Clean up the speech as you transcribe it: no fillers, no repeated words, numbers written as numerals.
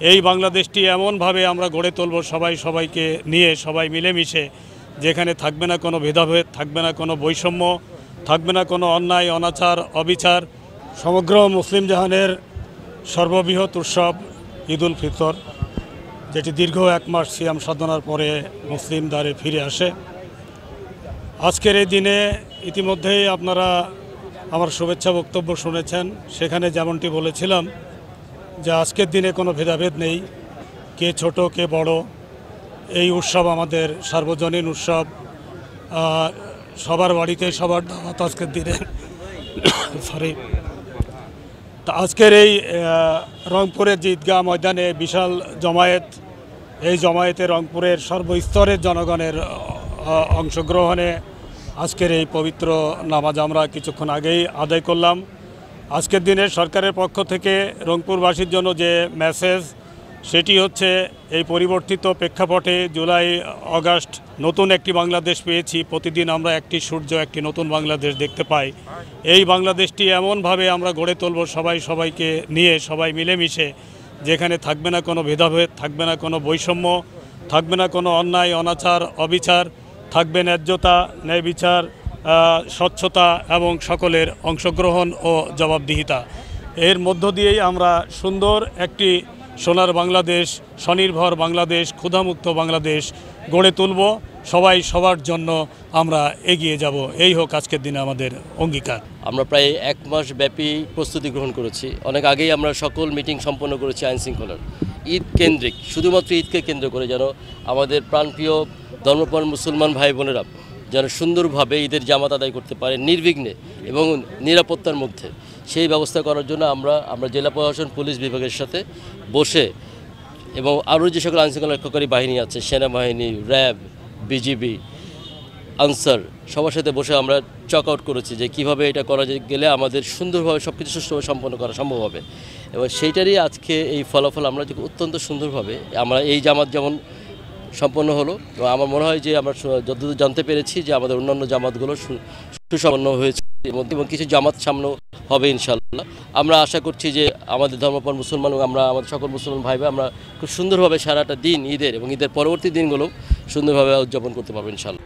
এই বাংলাদেশটি এমনভাবে আমরা গড়ে তুলব সবাই সবাইকে নিয়ে, সবাই মিলেমিশে, যেখানে থাকবে না কোনো ভেদাভেদ, থাকবে না কোনো বৈষম্য, থাকবে না কোনো অন্যায় অনাচার অবিচার। সমগ্র মুসলিম জাহানের সর্ববৃহৎ উৎসব ঈদ উল ফিতর, যেটি দীর্ঘ 1 মাস সিয়াম সাধনার পরে মুসলিম দ্বারে ফিরে আসে। আজকের এই দিনে ইতিমধ্যেই আপনারা আমার শুভেচ্ছা বক্তব্য শুনেছেন। সেখানে যেমনটি বলেছিলাম যে আজকের দিনে কোনো ভেদাভেদ নেই, কে ছোট কে বড়। এই উৎসব আমাদের সার্বজনীন উৎসব, সবার বাড়িতে সবার দাওয়াত আজকের দিনে। সরি, তা আজকের এই রংপুরের যে ঈদগাহ ময়দানে বিশাল জমায়েত, এই জমায়েতে রংপুরের সর্বস্তরের জনগণের অংশগ্রহণে আজকের এই পবিত্র নামাজ আমরা কিছুক্ষণ আগেই আদায় করলাম। আজকের দিনে সরকারের পক্ষ থেকে রংপুরবাসীর জন্য যে মেসেজ, সেটি হচ্ছে এই পরিবর্তিত প্রেক্ষাপটে জুলাই আগস্ট নতুন একটি বাংলাদেশ পেয়েছি। প্রতিদিন আমরা একটি সূর্য, একটি নতুন বাংলাদেশ দেখতে পাই। এই বাংলাদেশটি এমনভাবে আমরা গড়ে তুলব সবাই সবাইকে নিয়ে, সবাই মিলেমিশে, যেখানে থাকবে না কোনো ভেদাভেদ, থাকবে না কোনো বৈষম্য, থাকবে না কোনো অন্যায় অনাচার অবিচার, থাকবে ন্যায্যতা, ন্যায় বিচার, স্বচ্ছতা এবং সকলের অংশগ্রহণ ও জবাবদিহিতা। এর মধ্য দিয়েই আমরা সুন্দর একটি সোনার বাংলাদেশ, স্বনির্ভর বাংলাদেশ, ক্ষুধামুক্ত বাংলাদেশ গড়ে তুলব। সবাই সবার জন্য আমরা এগিয়ে যাব, এই হোক আজকের দিনে আমাদের অঙ্গীকার। আমরা প্রায় 1 মাস ব্যাপী প্রস্তুতি গ্রহণ করেছি। অনেক আগেই আমরা সকল মিটিং সম্পন্ন করেছি আইনশৃঙ্খলার, ঈদ কেন্দ্রিক, শুধুমাত্র ঈদকে কেন্দ্র করে যেন আমাদের প্রাণপ্রিয় ধর্মপ্রাণ মুসলমান ভাই বোনেরা যেন সুন্দরভাবে ঈদের জামাত আদায় করতে পারে নির্বিঘ্নে এবং নিরাপত্তার মধ্যে। সেই ব্যবস্থা করার জন্য আমরা জেলা প্রশাসন, পুলিশ বিভাগের সাথে বসে এবং আরও যে সকল আইনশৃঙ্খলা রক্ষাকারী বাহিনী আছে, সেনাবাহিনী, র্যাব, বিজিবি, আনসার, সবার সাথে বসে আমরা চক আউট করেছি যে কীভাবে এটা করা গেলে আমাদের সুন্দরভাবে সব কিছু সুষ্ঠুভাবে সম্পন্ন করা সম্ভব হবে। এবং সেইটারই আজকে এই ফলাফল আমরা অত্যন্ত সুন্দরভাবে আমরা এই জামাত যেমন সম্পন্ন হলো। তো আমার মনে হয় যে আমরা যতদূর জানতে পেরেছি যে আমাদের অন্যান্য জামাতগুলো সুসম্পন্ন হয়েছে এবং কিছু জামাত সামনেও হবে ইনশাআল্লাহ। আমরা আশা করছি যে আমাদের ধর্মপ্রাণ মুসলমান এবং আমরা আমাদের সকল মুসলমান ভাই আমরা খুব সুন্দরভাবে সারাটা দিন ঈদের এবং ঈদের পরবর্তী দিনগুলো সুন্দরভাবে উদযাপন করতে পারবো ইনশাআল্লাহ।